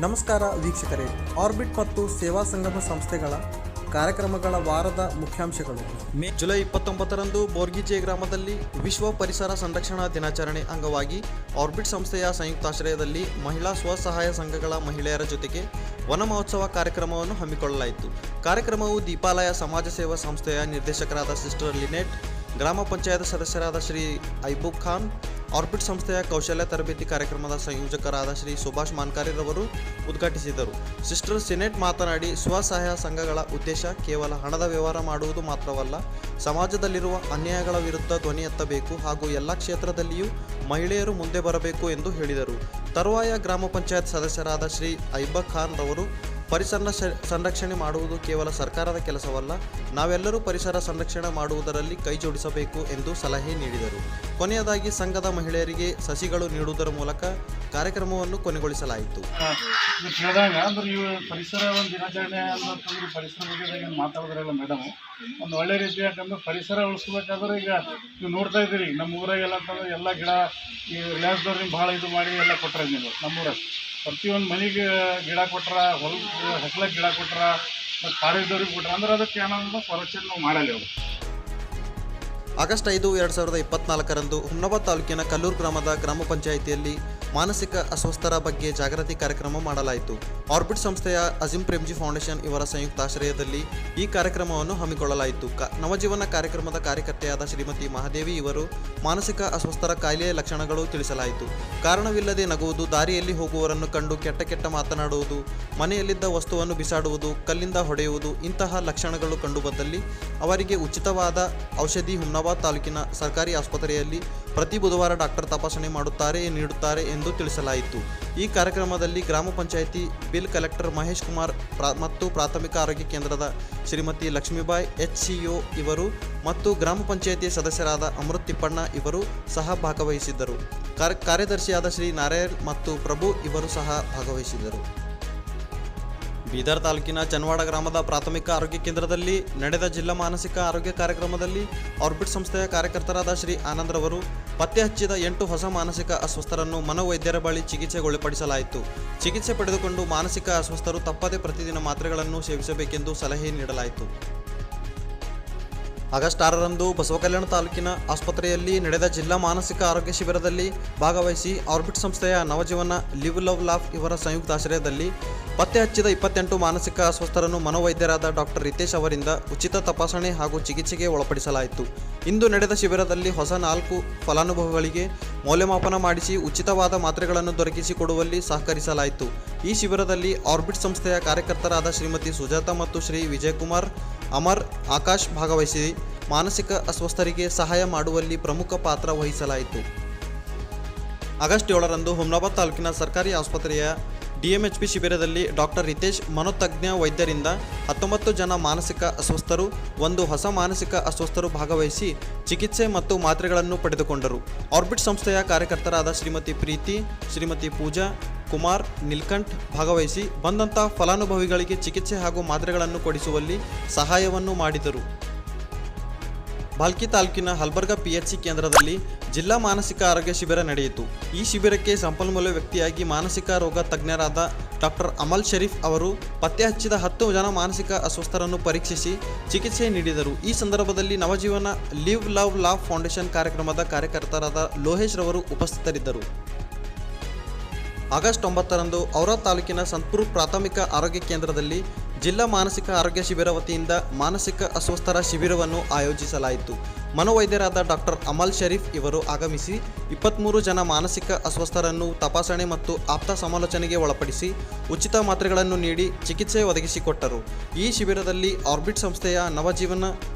ನಮಸ್ಕಾರ ವೀಕ್ಷಕರೇ, ಆರ್ಬಿಟ್ ಮತ್ತು ಸೇವಾ ಸಂಗಮ ಸಂಸ್ಥೆಗಳ ಕಾರ್ಯಕ್ರಮಗಳ ವಾರದ ಮುಖ್ಯಾಂಶಗಳು. ಜುಲೈ 29ರಂದು ಬೋರ್ಗಿಜೆ ಗ್ರಾಮದಲ್ಲಿ ವಿಶ್ವ ಪರಿಸರ ಸಂರಕ್ಷಣಾ ದಿನಾಚರಣೆ ಅಂಗವಾಗಿ ಆರ್ಬಿಟ್ ಸಂಸ್ಥೆಯ ಸಂಯುಕ್ತಾಶ್ರಯದಲ್ಲಿ ಮಹಿಳಾ ಸ್ವಸಹಾಯ ಸಂಘಗಳ ಮಹಿಳೆಯರ ಜೊತೆಗೆ ವನ ಮಹೋತ್ಸವ ಕಾರ್ಯಕ್ರಮವನ್ನು ಹಮ್ಮಿಕೊಳ್ಳಲಾಯಿತು. ಕಾರ್ಯಕ್ರಮವು ದೀಪಾಲಯ ಸಮಾಜ ಸೇವಾ ಸಂಸ್ಥೆಯ ನಿರ್ದೇಶಕರಾದ ಸಿಸ್ಟರ್ ಲಿನೆಟ್, ಗ್ರಾಮ ಪಂಚಾಯತ್ ಸದಸ್ಯರಾದ ಶ್ರೀ ಐಬೂಬ್ ಖಾನ್, ಆರ್ಬಿಟ್ ಸಂಸ್ಥೆಯ ಕೌಶಲ್ಯ ತರಬೇತಿ ಕಾರ್ಯಕ್ರಮದ ಸಂಯೋಜಕರಾದ ಶ್ರೀ ಸುಭಾಷ್ ಮಾನ್ಕಾರಿರವರು ಉದ್ಘಾಟಿಸಿದರು. ಸಿಸ್ಟರ್ ಸಿನೆಟ್ ಮಾತನಾಡಿ, ಸ್ವಸಹಾಯ ಸಂಘಗಳ ಉದ್ದೇಶ ಕೇವಲ ಹಣದ ವ್ಯವಹಾರ ಮಾಡುವುದು ಮಾತ್ರವಲ್ಲ, ಸಮಾಜದಲ್ಲಿರುವ ಅನ್ಯಾಯಗಳ ವಿರುದ್ಧ ಧ್ವನಿ ಎತ್ತಬೇಕು ಹಾಗೂ ಎಲ್ಲ ಕ್ಷೇತ್ರದಲ್ಲಿಯೂ ಮಹಿಳೆಯರು ಮುಂದೆ ಬರಬೇಕು ಎಂದು ಹೇಳಿದರು. ತರುವಾಯ ಗ್ರಾಮ ಪಂಚಾಯತ್ ಸದಸ್ಯರಾದ ಶ್ರೀ ಐಬೂಬ್ ಖಾನ್ ರವರು ಪರಿಸರ ಸಂರಕ್ಷಣೆ ಮಾಡುವುದು ಕೇವಲ ಸರ್ಕಾರದ ಕೆಲಸವಲ್ಲ, ನಾವೆಲ್ಲರೂ ಪರಿಸರ ಸಂರಕ್ಷಣೆ ಮಾಡುವುದರಲ್ಲಿ ಕೈ ಜೋಡಿಸಬೇಕು ಎಂದು ಸಲಹೆ ನೀಡಿದರು. ಕೊನೆಯದಾಗಿ ಸಂಘದ ಮಹಿಳೆಯರಿಗೆ ಸಸಿಗಳು ನೀಡುವುದರ ಮೂಲಕ ಕಾರ್ಯಕ್ರಮವನ್ನು ಕೊನೆಗೊಳಿಸಲಾಯಿತು. ಹೇಳಿದಾಗ ಅಂದ್ರೆ ಇವು ಪರಿಸರ ಒಂದು ದಿನಾಚರಣೆ ಅಂತಂದ್ರೆ ಪರಿಸರ ಬಗ್ಗೆ ಏನು ಮಾತಾಡಿದ್ರಲ್ಲ ಮೇಡಮ್, ಒಂದು ಒಳ್ಳೆ ರೀತಿ. ಯಾಕಂದ್ರೆ ಪರಿಸರ ಉಳಿಸ್ಬೇಕಾದ್ರೆ ಈಗ ನೀವು ನೋಡ್ತಾ ಇದ್ದೀರಿ ನಮ್ಮ ಊರಾಗೆಲ್ಲ ಅಂತಂದ್ರೆ ಎಲ್ಲ ಗಿಡ ಈ ರಿಲಯನ್ಸ್ದವ್ರು ಭಾಳ ಇದು ಮಾಡಿ ಎಲ್ಲ ಕೊಟ್ಟರೆ ನೀವು ನಮ್ಮೂರಾಗ ಪ್ರತಿಯೊಂದು ಮನೆಗೆ ಗಿಡ ಕೊಟ್ರ, ಹೊಲಕ್ಕೆ ಗಿಡ ಕೊಟ್ರ, ಮತ್ತು ಕಾಲೇಜ್ದವ್ರಿಗೆ ಕೊಟ್ರ, ಅಂದ್ರೆ ಅದಕ್ಕೆ ಏನೋ ಸಂರಕ್ಷಣೆ ನಾವು ಮಾಡಲ್ಲ. ಅವರು ಆಗಸ್ಟ್ 5, 2024ರಂದು ಹುಮ್ನಾಬಾದ್ ತಾಲೂಕಿನ ಕಲ್ಲೂರು ಗ್ರಾಮದ ಗ್ರಾಮ ಪಂಚಾಯಿತಿಯಲ್ಲಿ ಮಾನಸಿಕ ಅಸ್ವಸ್ಥರ ಬಗ್ಗೆ ಜಾಗೃತಿ ಕಾರ್ಯಕ್ರಮ ಮಾಡಲಾಯಿತು. ಆರ್ಬಿಟ್ ಸಂಸ್ಥೆಯ ಅಜೀಂ ಪ್ರೇಮ್ಜಿ ಫೌಂಡೇಶನ್ ಇವರ ಸಂಯುಕ್ತಾಶ್ರಯದಲ್ಲಿ ಈ ಕಾರ್ಯಕ್ರಮವನ್ನು ಹಮ್ಮಿಕೊಳ್ಳಲಾಯಿತು. ನವಜೀವನ ಕಾರ್ಯಕ್ರಮದ ಕಾರ್ಯಕರ್ತೆಯಾದ ಶ್ರೀಮತಿ ಮಹಾದೇವಿ ಇವರು ಮಾನಸಿಕ ಅಸ್ವಸ್ಥರ ಕಾಯಿಲೆಯ ಲಕ್ಷಣಗಳು ತಿಳಿಸಲಾಯಿತು. ಕಾರಣವಿಲ್ಲದೆ ನಗುವುದು, ದಾರಿಯಲ್ಲಿ ಹೋಗುವವರನ್ನು ಕಂಡು ಕೆಟ್ಟ ಮಾತನಾಡುವುದು, ಮನೆಯಲ್ಲಿದ್ದ ವಸ್ತುವನ್ನು ಬಿಸಾಡುವುದು, ಕಲ್ಲಿಂದ ಹೊಡೆಯುವುದು ಇಂತಹ ಲಕ್ಷಣಗಳು ಕಂಡುಬಂದಲ್ಲಿ ಅವರಿಗೆ ಉಚಿತವಾದ ಔಷಧಿ ಹುಮ್ನಾಬಾದ್ ತಾಲೂಕಿನ ಸರ್ಕಾರಿ ಆಸ್ಪತ್ರೆಯಲ್ಲಿ ಪ್ರತಿ ಬುಧವಾರ ಡಾಕ್ಟರ್ ತಪಾಸಣೆ ನೀಡುತ್ತಾರೆ ಎಂದು ತಿಳಿಸಲಾಯಿತು. ಈ ಕಾರ್ಯಕ್ರಮದಲ್ಲಿ ಗ್ರಾಮ ಪಂಚಾಯಿತಿ ಬಿಲ್ ಕಲೆಕ್ಟರ್ ಮಹೇಶ್ ಕುಮಾರ್ ಮತ್ತು ಪ್ರಾಥಮಿಕ ಆರೋಗ್ಯ ಕೇಂದ್ರದ ಶ್ರೀಮತಿ ಲಕ್ಷ್ಮೀಬಾಯಿ HCO ಇವರು ಮತ್ತು ಗ್ರಾಮ ಪಂಚಾಯಿತಿಯ ಸದಸ್ಯರಾದ ಅಮೃತ್ ತಿಪ್ಪಣ್ಣ ಇವರು ಸಹ ಭಾಗವಹಿಸಿದ್ದರು. ಕಾರ್ಯದರ್ಶಿಯಾದ ಶ್ರೀ ನಾರಾಯಣ್ ಮತ್ತು ಪ್ರಭು ಇವರು ಸಹ ಭಾಗವಹಿಸಿದರು. ಬೀದರ್ ತಾಲೂಕಿನ ಚನ್ನವಾಡ ಗ್ರಾಮದ ಪ್ರಾಥಮಿಕ ಆರೋಗ್ಯ ಕೇಂದ್ರದಲ್ಲಿ ನಡೆದ ಜಿಲ್ಲಾ ಮಾನಸಿಕ ಆರೋಗ್ಯ ಕಾರ್ಯಕ್ರಮದಲ್ಲಿ ಆರ್ಬಿಟ್ ಸಂಸ್ಥೆಯ ಕಾರ್ಯಕರ್ತರಾದ ಶ್ರೀ ಆನಂದ್ ರವರು ಪತ್ತೆ ಹಚ್ಚಿದ 8 ಹೊಸ ಮಾನಸಿಕ ಅಸ್ವಸ್ಥರನ್ನು ಮನೋವೈದ್ಯರ ಬಳಿ ಚಿಕಿತ್ಸೆಗೊಳಪಡಿಸಲಾಯಿತು. ಚಿಕಿತ್ಸೆ ಪಡೆದುಕೊಂಡು ಮಾನಸಿಕ ಅಸ್ವಸ್ಥರು ತಪ್ಪದೆ ಪ್ರತಿದಿನ ಮಾತ್ರೆಗಳನ್ನು ಸೇವಿಸಬೇಕೆಂದು ಸಲಹೆ ನೀಡಲಾಯಿತು. ಆಗಸ್ಟ್ 6ರಂದು ಬಸವಕಲ್ಯಾಣ ತಾಲೂಕಿನ ಆಸ್ಪತ್ರೆಯಲ್ಲಿ ನಡೆದ ಜಿಲ್ಲಾ ಮಾನಸಿಕ ಆರೋಗ್ಯ ಶಿಬಿರದಲ್ಲಿ ಭಾಗವಹಿಸಿ ಆರ್ಬಿಟ್ ಸಂಸ್ಥೆಯ ನವಜೀವನ ಲಿವ್ ಲವ್ ಲಾಫ್ ಇವರ ಸಂಯುಕ್ತಾಶ್ರಯದಲ್ಲಿ ಪತ್ತೆ ಹಚ್ಚಿದ 28 ಮಾನಸಿಕ ಅಸ್ವಸ್ಥರನ್ನು ಮನೋವೈದ್ಯರಾದ ಡಾಕ್ಟರ್ ರಿತೇಶ್ ಅವರಿಂದ ಉಚಿತ ತಪಾಸಣೆ ಹಾಗೂ ಚಿಕಿತ್ಸೆಗೆ ಒಳಪಡಿಸಲಾಯಿತು. ಇಂದು ನಡೆದ ಶಿಬಿರದಲ್ಲಿ ಹೊಸ 4 ಫಲಾನುಭವಿಗಳಿಗೆ ಮೌಲ್ಯಮಾಪನ ಮಾಡಿಸಿ ಉಚಿತವಾದ ಮಾತ್ರೆಗಳನ್ನು ದೊರಕಿಸಿಕೊಡುವಲ್ಲಿ ಸಹಕರಿಸಲಾಯಿತು. ಈ ಶಿಬಿರದಲ್ಲಿ ಆರ್ಬಿಟ್ ಸಂಸ್ಥೆಯ ಕಾರ್ಯಕರ್ತರಾದ ಶ್ರೀಮತಿ ಸುಜಾತ ಮತ್ತು ಶ್ರೀ ವಿಜಯಕುಮಾರ್, ಅಮರ್, ಆಕಾಶ್ ಭಾಗವಹಿಸಿ ಮಾನಸಿಕ ಅಸ್ವಸ್ಥರಿಗೆ ಸಹಾಯ ಮಾಡುವಲ್ಲಿ ಪ್ರಮುಖ ಪಾತ್ರ ವಹಿಸಲಾಯಿತು. ಆಗಸ್ಟ್ 7ರಂದು ಹುಮ್ನಾಬಾದ್ ತಾಲೂಕಿನ ಸರ್ಕಾರಿ ಆಸ್ಪತ್ರೆಯ DMHP ಶಿಬಿರದಲ್ಲಿ ಡಾಕ್ಟರ್ ರಿತೇಶ್ ಮನೋತಜ್ಞ ವೈದ್ಯರಿಂದ 19 ಜನ ಮಾನಸಿಕ ಅಸ್ವಸ್ಥರು, 1 ಹೊಸ ಮಾನಸಿಕ ಅಸ್ವಸ್ಥರು ಭಾಗವಹಿಸಿ ಚಿಕಿತ್ಸೆ ಮತ್ತು ಮಾತ್ರೆಗಳನ್ನು ಪಡೆದುಕೊಂಡರು. ಆರ್ಬಿಟ್ ಸಂಸ್ಥೆಯ ಕಾರ್ಯಕರ್ತರಾದ ಶ್ರೀಮತಿ ಪ್ರೀತಿ, ಶ್ರೀಮತಿ ಪೂಜಾ, ಕುಮಾರ್, ನೀಲ್ಕಂಠ್ ಭಾಗವಹಿಸಿ ಬಂದಂಥ ಫಲಾನುಭವಿಗಳಿಗೆ ಚಿಕಿತ್ಸೆ ಹಾಗೂ ಮಾತ್ರೆಗಳನ್ನು ಕೊಡಿಸುವಲ್ಲಿ ಸಹಾಯವನ್ನು ಮಾಡಿದರು. ಭಾಲ್ಕಿ ತಾಲೂಕಿನ ಹಲ್ಬರ್ಗಾ PHC ಕೇಂದ್ರದಲ್ಲಿ ಜಿಲ್ಲಾ ಮಾನಸಿಕ ಆರೋಗ್ಯ ಶಿಬಿರ ನಡೆಯಿತು. ಈ ಶಿಬಿರಕ್ಕೆ ಸಂಪನ್ಮೂಲ ವ್ಯಕ್ತಿಯಾಗಿ ಮಾನಸಿಕ ರೋಗ ತಜ್ಞರಾದ ಡಾಕ್ಟರ್ ಅಮಲ್ ಶರೀಫ್ ಅವರು ಪತ್ತೆ ಹಚ್ಚಿದ 10 ಜನ ಮಾನಸಿಕ ಅಸ್ವಸ್ಥರನ್ನು ಪರೀಕ್ಷಿಸಿ ಚಿಕಿತ್ಸೆ ನೀಡಿದರು. ಈ ಸಂದರ್ಭದಲ್ಲಿ Navajeevan live love laugh foundation ಕಾರ್ಯಕ್ರಮದ ಕಾರ್ಯಕರ್ತರಾದ ಲೋಹೇಶ್ ರವರು ಉಪಸ್ಥಿತರಿದ್ದರು. ಆಗಸ್ಟ್ 9ರಂದು ಔರಾದ್ ತಾಲೂಕಿನ ಸಂತಪುರ ಪ್ರಾಥಮಿಕ ಆರೋಗ್ಯ ಕೇಂದ್ರದಲ್ಲಿ ಜಿಲ್ಲಾ ಮಾನಸಿಕ ಆರೋಗ್ಯ ಶಿಬಿರ ವತಿಯಿಂದ ಮಾನಸಿಕ ಅಸ್ವಸ್ಥರ ಶಿಬಿರವನ್ನು ಆಯೋಜಿಸಲಾಯಿತು. ಮನೋವೈದ್ಯರಾದ ಡಾಕ್ಟರ್ ಅಮಲ್ ಶರೀಫ್ ಇವರು ಆಗಮಿಸಿ 23 ಜನ ಮಾನಸಿಕ ಅಸ್ವಸ್ಥರನ್ನು ತಪಾಸಣೆ ಮತ್ತು ಆಪ್ತ ಸಮಾಲೋಚನೆಗೆ ಒಳಪಡಿಸಿ ಉಚಿತ ಮಾತ್ರೆಗಳನ್ನು ನೀಡಿ ಚಿಕಿತ್ಸೆ ಒದಗಿಸಿಕೊಟ್ಟರು. ಈ ಶಿಬಿರದಲ್ಲಿ ಆರ್ಬಿಟ್ ಸಂಸ್ಥೆಯ Navajeevan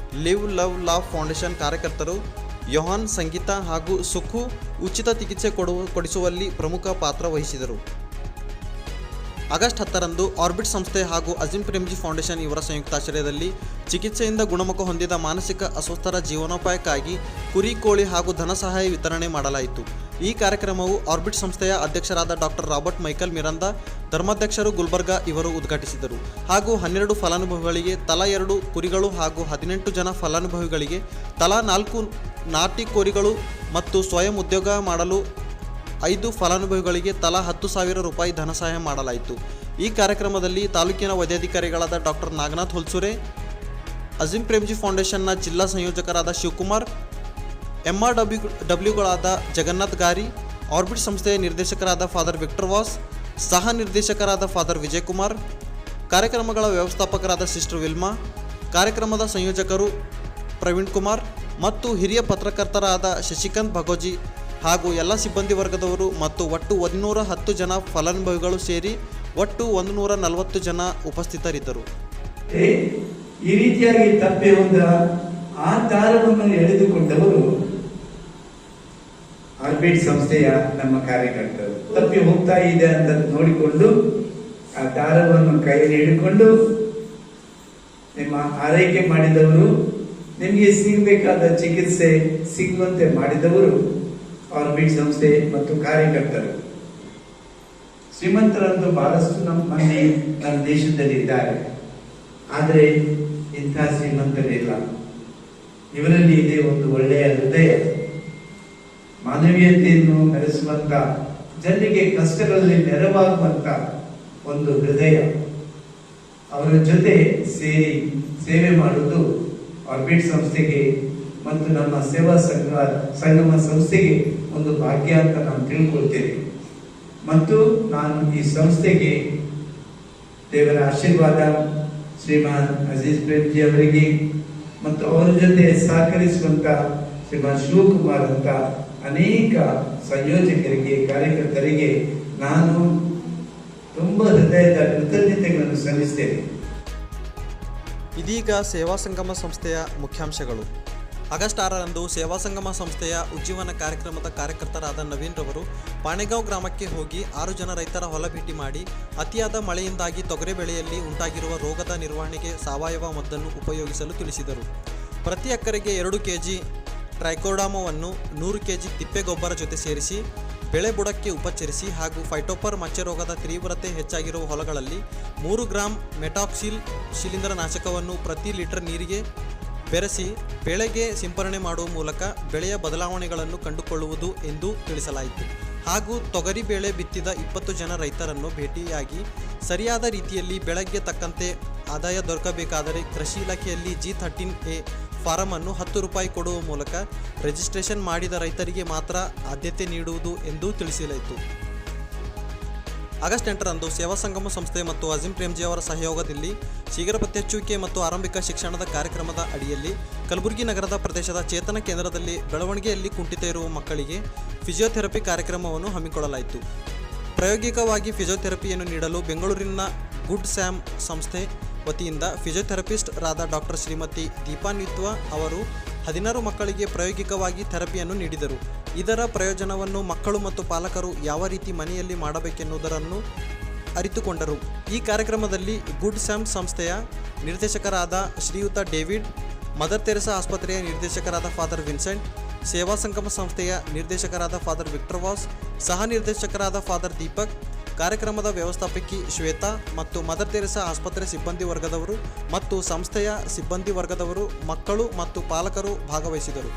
live love laugh foundation ಕಾರ್ಯಕರ್ತರು ಯೋಹಾನ್, ಸಂಗೀತ ಹಾಗೂ ಸುಖು ಉಚಿತ ಚಿಕಿತ್ಸೆ ಕೊಡಿಸುವಲ್ಲಿ ಪ್ರಮುಖ ಪಾತ್ರ ವಹಿಸಿದರು. ಆಗಸ್ಟ್ 10ರಂದು ಆರ್ಬಿಟ್ ಸಂಸ್ಥೆ ಹಾಗೂ ಅಜೀಂ ಪ್ರೇಮ್ಜಿ ಫೌಂಡೇಶನ್ ಇವರ ಸಂಯುಕ್ತಾಶ್ರಯದಲ್ಲಿ ಚಿಕಿತ್ಸೆಯಿಂದ ಗುಣಮುಖ ಹೊಂದಿದ ಮಾನಸಿಕ ಅಸ್ವಸ್ಥರ ಜೀವನೋಪಾಯಕ್ಕಾಗಿ ಕುರಿ, ಕೋಳಿ ಹಾಗೂ ಧನ ಸಹಾಯ ವಿತರಣೆ ಮಾಡಲಾಯಿತು. ಈ ಕಾರ್ಯಕ್ರಮವು ಆರ್ಬಿಟ್ ಸಂಸ್ಥೆಯ ಅಧ್ಯಕ್ಷರಾದ ಡಾಕ್ಟರ್ ರಾಬರ್ಟ್ ಮೈಕಲ್ ಮಿರಾಂದ, ಧರ್ಮಾಧ್ಯಕ್ಷರು ಗುಲ್ಬರ್ಗಾ ಇವರು ಉದ್ಘಾಟಿಸಿದರು. ಹಾಗೂ 12 ಫಲಾನುಭವಿಗಳಿಗೆ ತಲಾ 2 ಕುರಿಗಳು ಹಾಗೂ 18 ಜನ ಫಲಾನುಭವಿಗಳಿಗೆ ತಲಾ 4 ನಾಟಿ ಕೋರಿಗಳು ಮತ್ತು ಸ್ವಯಂ ಉದ್ಯೋಗ ಮಾಡಲು 5 ಫಲಾನುಭವಿಗಳಿಗೆ ತಲಾ 10,000 ರೂಪಾಯಿ ಧನಸಹಾಯ ಮಾಡಲಾಯಿತು. ಈ ಕಾರ್ಯಕ್ರಮದಲ್ಲಿ ತಾಲೂಕಿನ ವೈದ್ಯಾಧಿಕಾರಿಗಳಾದ ಡಾಕ್ಟರ್ ನಾಗನಾಥ್ ಹೊಲ್ಸುರೆ, ಅಜೀಂ ಪ್ರೇಮ್ಜಿ ಫೌಂಡೇಶನ್ನ ಜಿಲ್ಲಾ ಸಂಯೋಜಕರಾದ ಶಿವಕುಮಾರ್, MRWಗಳಾದ ಜಗನ್ನಾಥ್ ಗಾರಿ, ಆರ್ಬಿಟ್ ಸಂಸ್ಥೆಯ ನಿರ್ದೇಶಕರಾದ ಫಾದರ್ ವಿಕ್ಟರ್ ವಾಸ್, ಸಹ ನಿರ್ದೇಶಕರಾದ ಫಾದರ್ ವಿಜಯಕುಮಾರ್, ಕಾರ್ಯಕ್ರಮಗಳ ವ್ಯವಸ್ಥಾಪಕರಾದ ಸಿಸ್ಟರ್ ವಿಲ್ಮಾ, ಕಾರ್ಯಕ್ರಮದ ಸಂಯೋಜಕರು ಪ್ರವೀಣ್ ಕುಮಾರ್ ಮತ್ತು ಹಿರಿಯ ಪತ್ರಕರ್ತರಾದ ಶಶಿಕಾಂತ್ ಭಗೋಜಿ ಹಾಗೂ ಎಲ್ಲ ಸಿಬ್ಬಂದಿ ವರ್ಗದವರು ಮತ್ತು ಒಟ್ಟು 110 ಜನ ಫಲಾನುಭವಿಗಳು ಸೇರಿ ಒಟ್ಟು 140 ಜನ ಉಪಸ್ಥಿತರಿದ್ದರು. ಈ ರೀತಿಯಾಗಿ ತಪ್ಪಿ ಹೋದ ಆ ದಾರವನ್ನು ಎಳೆದುಕೊಂಡವರು ಆರ್ಬಿಟ್ ಸಂಸ್ಥೆಯ ನಮ್ಮ ಕಾರ್ಯಕರ್ತರು. ತಪ್ಪಿ ಹೋಗ್ತಾ ಇದೆ ಅಂತ ನೋಡಿಕೊಂಡು ಆ ದಾರವನ್ನು ಕೈಯಲ್ಲಿ ಹಿಡಿಕೊಂಡು ನಿಮ್ಮ ಆರೈಕೆ ಮಾಡಿದವರು, ನಿಮಗೆ ಸಿಗಬೇಕಾದ ಚಿಕಿತ್ಸೆ ಸಿಗುವಂತೆ ಮಾಡಿದವರು ಆರ್ಬಿಟ್ ಸಂಸ್ಥೆ ಮತ್ತು ಕಾರ್ಯಕರ್ತರು. ಶ್ರೀಮಂತರಂತೂ ಬಹಳಷ್ಟು ಮಂದಿ ನಮ್ಮ ದೇಶದಲ್ಲಿ ಇದ್ದಾರೆ, ಆದರೆ ಇಂಥ ಶ್ರೀಮಂತರಿಲ್ಲ. ಇವರಲ್ಲಿ ಇದೆ ಒಂದು ಒಳ್ಳೆಯ ಹೃದಯ, ಮಾನವೀಯತೆಯನ್ನು ನಡೆಸುವಂತ, ಜನರಿಗೆ ಕಷ್ಟಗಳಲ್ಲಿ ನೆರವಾಗುವಂತ ಒಂದು ಹೃದಯ. ಅವರ ಜೊತೆ ಸೇರಿ ಸೇವೆ ಮಾಡುವುದು ಆರ್ಬಿಟ್ ಸಂಸ್ಥೆಗೆ ಮತ್ತು ನಮ್ಮ ಸೇವಾ ಸಂಗಮ ಸಂಸ್ಥೆಗೆ ಒಂದು ಭಾಗ್ಯ ಅಂತ ನಾನು ತಿಳ್ಕೊಳ್ತೇನೆ. ಮತ್ತು ನಾನು ಈ ಸಂಸ್ಥೆಗೆ ದೇವರ ಆಶೀರ್ವಾದ ಶ್ರೀಮಾನ್ ಅಜೀಜ್ ಪ್ರೇಮ್ಜಿ ಅವರಿಗೆ ಮತ್ತು ಅವರ ಜೊತೆ ಸಹಕರಿಸುವಂತ ಶ್ರೀಮಾನ್ ಶಿವಕುಮಾರ್ ಅಂತ ಅನೇಕ ಸಂಯೋಜಕರಿಗೆ, ಕಾರ್ಯಕರ್ತರಿಗೆ ನಾನು ತುಂಬ ಹೃದಯದ ಕೃತಜ್ಞತೆಗಳನ್ನು ಸಲ್ಲಿಸ್ತೇನೆ. ಇದೀಗ ಸೇವಾ ಸಂಗಮ ಸಂಸ್ಥೆಯ ಮುಖ್ಯಾಂಶಗಳು. ಆಗಸ್ಟ್ 6ರಂದು ಸೇವಾ ಸಂಗಮ ಸಂಸ್ಥೆಯ ಉಜ್ಜೀವನ ಕಾರ್ಯಕ್ರಮದ ಕಾರ್ಯಕರ್ತರಾದ ನವೀನ್ ರವರು ಪಾಣೆಗಾಂವ್ ಗ್ರಾಮಕ್ಕೆ ಹೋಗಿ 6 ಜನ ರೈತರ ಹೊಲ ಭೇಟಿ ಮಾಡಿ ಅತಿಯಾದ ಮಳೆಯಿಂದಾಗಿ ತೊಗರೆ ಬೆಳೆಯಲ್ಲಿ ಉಂಟಾಗಿರುವ ರೋಗದ ನಿರ್ವಹಣೆಗೆ ಸಾವಯವ ಮದ್ದನ್ನು ಉಪಯೋಗಿಸಲು ತಿಳಿಸಿದರು. ಪ್ರತಿ ಎಕರೆಗೆ 2 kg ಟ್ರೈಕೋಡಾಮವನ್ನು 100 kg ತಿಪ್ಪೆಗೊಬ್ಬರ ಜೊತೆ ಸೇರಿಸಿ ಬೆಳೆ ಬುಡಕ್ಕೆ ಉಪಚರಿಸಿ ಹಾಗೂ ಫೈಟೋಪರ್ ಮಚ್ಚೆ ರೋಗದ ತೀವ್ರತೆ ಹೆಚ್ಚಾಗಿರುವ ಹೊಲಗಳಲ್ಲಿ 3 ಗ್ರಾಂ ಮೆಟಾಕ್ಸಿಲ್ ಶಿಲೀಂಧ್ರನಾಶಕವನ್ನು ಪ್ರತಿ ಲೀಟರ್ ನೀರಿಗೆ ಬೆರೆಸಿ ಬೆಳೆಗೆ ಸಿಂಪರಣೆ ಮಾಡುವ ಮೂಲಕ ಬೆಳೆಯ ಬದಲಾವಣೆಗಳನ್ನು ಕಂಡುಕೊಳ್ಳುವುದು ಎಂದು ತಿಳಿಸಲಾಯಿತು. ಹಾಗೂ ತೊಗರಿ ಬೇಳೆ ಬಿತ್ತಿದ 20 ಜನ ರೈತರನ್ನು ಭೇಟಿಯಾಗಿ ಸರಿಯಾದ ರೀತಿಯಲ್ಲಿ ಬೆಳೆಗೆ ತಕ್ಕಂತೆ ಆದಾಯ ದೊರಕಬೇಕಾದರೆ ಕೃಷಿ ಇಲಾಖೆಯಲ್ಲಿ G13A ಫಾರಂ ಅನ್ನು 10 ರೂಪಾಯಿ ಕೊಡುವ ಮೂಲಕ ರಿಜಿಸ್ಟ್ರೇಷನ್ ಮಾಡಿದ ರೈತರಿಗೆ ಮಾತ್ರ ಆದ್ಯತೆ ನೀಡುವುದು ಎಂದು ತಿಳಿಸಲಾಯಿತು. ಆಗಸ್ಟ್ 8ರಂದು ಸೇವಾ ಸಂಗಮ ಸಂಸ್ಥೆ ಮತ್ತು ಅಜೀಂ ಪ್ರೇಮ್ಜಿ ಅವರ ಸಹಯೋಗದಲ್ಲಿ ಶೀಘ್ರ ಪತ್ತೆಹಚ್ಚುವಿಕೆ ಮತ್ತು ಆರಂಭಿಕ ಶಿಕ್ಷಣದ ಕಾರ್ಯಕ್ರಮದ ಅಡಿಯಲ್ಲಿ ಕಲಬುರಗಿ ನಗರದ ಪ್ರದೇಶದ ಚೇತನ ಕೇಂದ್ರದಲ್ಲಿ ಬೆಳವಣಿಗೆಯಲ್ಲಿ ಕುಂಠಿತ ಇರುವ ಮಕ್ಕಳಿಗೆ ಫಿಸಿಯೋಥೆರಪಿ ಕಾರ್ಯಕ್ರಮವನ್ನು ಹಮ್ಮಿಕೊಳ್ಳಲಾಯಿತು. ಪ್ರಾಯೋಗಿಕವಾಗಿ ಫಿಸಿಯೋಥೆರಪಿಯನ್ನು ನೀಡಲು ಬೆಂಗಳೂರಿನ ಗುಡ್ ಸ್ಯಾಮ್ ಸಂಸ್ಥೆ ವತಿಯಿಂದ ಫಿಸಿಯೋಥೆರಪಿಸ್ಟ್ ರಾದ ಡಾಕ್ಟರ್ ಶ್ರೀಮತಿ ದೀಪಾ ನಿತ್ವ ಅವರು 16 ಮಕ್ಕಳಿಗೆ ಪ್ರಾಯೋಗಿಕವಾಗಿ ಥೆರಪಿಯನ್ನು ನೀಡಿದರು. ಇದರ ಪ್ರಯೋಜನವನ್ನು ಮಕ್ಕಳು ಮತ್ತು ಪಾಲಕರು ಯಾವ ರೀತಿ ಮನೆಯಲ್ಲಿ ಮಾಡಬೇಕೆನ್ನುವುದನ್ನು ಅರಿತುಕೊಂಡರು. ಈ ಕಾರ್ಯಕ್ರಮದಲ್ಲಿ ಗುಡ್ ಸ್ಯಾಮ್ ಸಂಸ್ಥೆಯ ನಿರ್ದೇಶಕರಾದ ಶ್ರೀಯುತ ಡೇವಿಡ್, ಮದರ್ ತೆರೆಸಾ ಆಸ್ಪತ್ರೆಯ ನಿರ್ದೇಶಕರಾದ ಫಾದರ್ ವಿನ್ಸೆಂಟ್, ಸೇವಾ ಸಂಗಮ ಸಂಸ್ಥೆಯ ನಿರ್ದೇಶಕರಾದ ಫಾದರ್ ವಿಕ್ಟರ್ ವಾಸ್, ಸಹ ನಿರ್ದೇಶಕರಾದ ಫಾದರ್ ದೀಪಕ್, ಕಾರ್ಯಕ್ರಮದ ವ್ಯವಸ್ಥಾಪಕಿ ಶ್ವೇತಾ ಮತ್ತು ಮದರ್ ತೆರೆಸಾ ಆಸ್ಪತ್ರೆ ಸಿಬ್ಬಂದಿ ವರ್ಗದವರು ಮತ್ತು ಸಂಸ್ಥೆಯ ಸಿಬ್ಬಂದಿ ವರ್ಗದವರು, ಮಕ್ಕಳು ಮತ್ತು ಪಾಲಕರು ಭಾಗವಹಿಸಿದರು.